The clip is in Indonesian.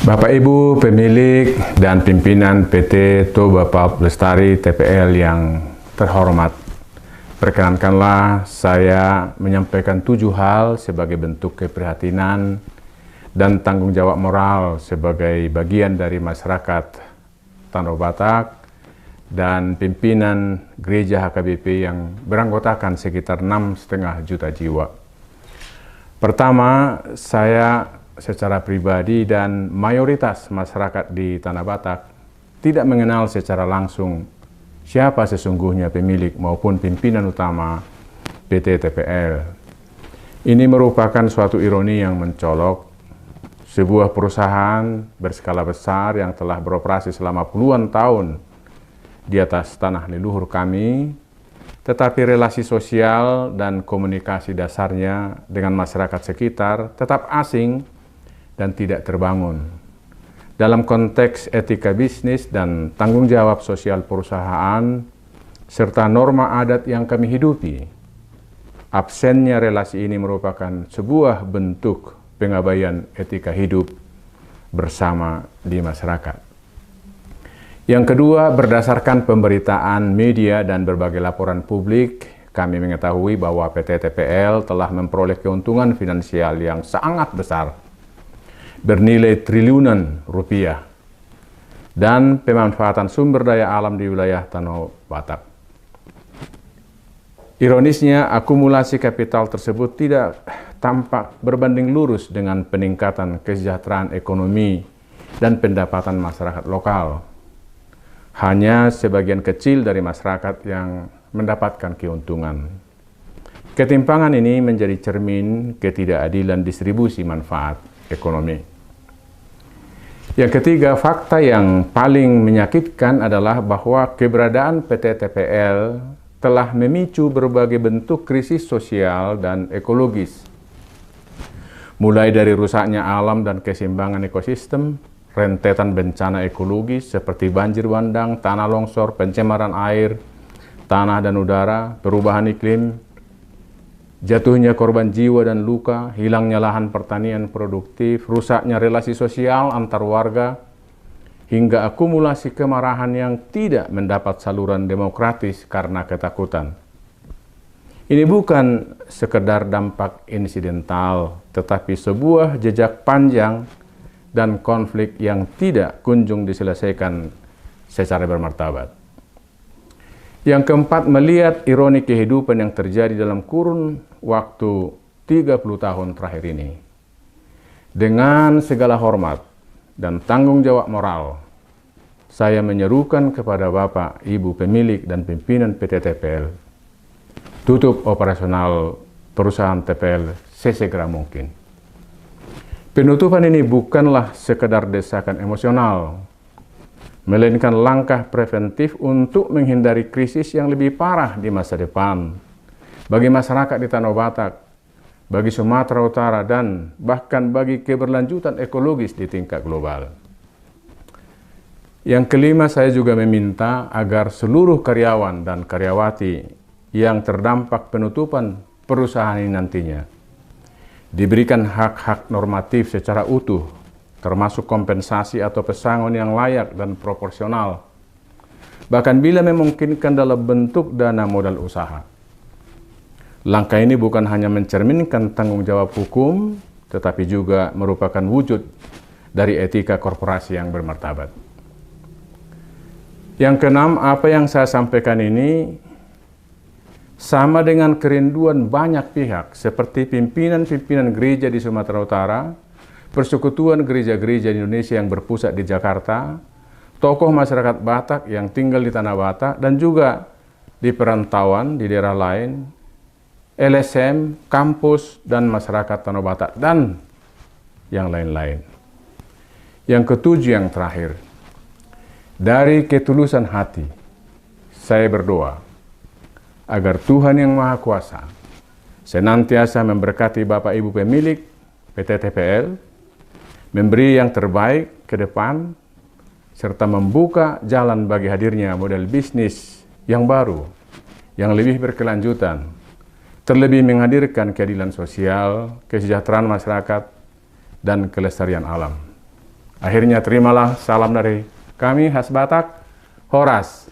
Bapak Ibu pemilik dan pimpinan PT Toba Pulp Lestari TPL yang terhormat, perkenankanlah saya menyampaikan 7 hal sebagai bentuk keprihatinan dan tanggung jawab moral sebagai bagian dari masyarakat Tanah Batak dan pimpinan gereja HKBP yang beranggotakan sekitar 6,5 juta jiwa. Pertama, saya secara pribadi dan mayoritas masyarakat di Tanah Batak tidak mengenal secara langsung siapa sesungguhnya pemilik maupun pimpinan utama PT TPL. Ini merupakan suatu ironi yang mencolok. Sebuah perusahaan berskala besar yang telah beroperasi selama puluhan tahun di atas tanah leluhur kami, tetapi relasi sosial dan komunikasi dasarnya dengan masyarakat sekitar tetap asing dan tidak terbangun. Dalam konteks etika bisnis dan tanggung jawab sosial perusahaan, serta norma adat yang kami hidupi, absennya relasi ini merupakan sebuah bentuk pengabaian etika hidup bersama di masyarakat. Yang kedua, berdasarkan pemberitaan media dan berbagai laporan publik, kami mengetahui bahwa PT TPL telah memperoleh keuntungan finansial yang sangat besar, bernilai triliunan rupiah, dan pemanfaatan sumber daya alam di wilayah Tanah Batak. Ironisnya, akumulasi kapital tersebut tidak tampak berbanding lurus dengan peningkatan kesejahteraan ekonomi dan pendapatan masyarakat lokal. Hanya sebagian kecil dari masyarakat yang mendapatkan keuntungan. Ketimpangan ini menjadi cermin ketidakadilan distribusi manfaat ekonomi. Yang ketiga, fakta yang paling menyakitkan adalah bahwa keberadaan PT TPL telah memicu berbagai bentuk krisis sosial dan ekologis. Mulai dari rusaknya alam dan keseimbangan ekosistem, rentetan bencana ekologis seperti banjir bandang, tanah longsor, pencemaran air, tanah dan udara, perubahan iklim, jatuhnya korban jiwa dan luka, hilangnya lahan pertanian produktif, rusaknya relasi sosial antar warga, hingga akumulasi kemarahan yang tidak mendapat saluran demokratis karena ketakutan. Ini bukan sekedar dampak insidental, tetapi sebuah jejak panjang dan konflik yang tidak kunjung diselesaikan secara bermartabat. Yang keempat, melihat ironi kehidupan yang terjadi dalam kurun waktu 30 tahun terakhir ini. Dengan segala hormat dan tanggung jawab moral, saya menyerukan kepada Bapak, Ibu pemilik dan pimpinan PT TPL, tutup operasional perusahaan TPL sesegera mungkin. Penutupan ini bukanlah sekedar desakan emosional, melainkan langkah preventif untuk menghindari krisis yang lebih parah di masa depan bagi masyarakat di Tanah Batak, bagi Sumatera Utara, dan bahkan bagi keberlanjutan ekologis di tingkat global. Yang kelima, saya juga meminta agar seluruh karyawan dan karyawati yang terdampak penutupan perusahaan ini nantinya diberikan hak-hak normatif secara utuh, termasuk kompensasi atau pesangon yang layak dan proporsional, bahkan bila memungkinkan dalam bentuk dana modal usaha. Langkah ini bukan hanya mencerminkan tanggung jawab hukum, tetapi juga merupakan wujud dari etika korporasi yang bermartabat. Yang keenam, apa yang saya sampaikan ini sama dengan kerinduan banyak pihak, seperti pimpinan-pimpinan gereja di Sumatera Utara, persekutuan gereja-gereja di Indonesia yang berpusat di Jakarta, tokoh masyarakat Batak yang tinggal di Tanah Batak, dan juga di perantauan di daerah lain, LSM, kampus, dan masyarakat Tanah Batak, dan yang lain-lain. Yang ketujuh, yang terakhir, dari ketulusan hati, saya berdoa agar Tuhan Yang Maha Kuasa senantiasa memberkati Bapak Ibu pemilik PT TPL, memberi yang terbaik ke depan, serta membuka jalan bagi hadirnya model bisnis yang baru, yang lebih berkelanjutan, terlebih menghadirkan keadilan sosial, kesejahteraan masyarakat, dan kelestarian alam. Akhirnya terimalah salam dari kami khas Batak, Horas.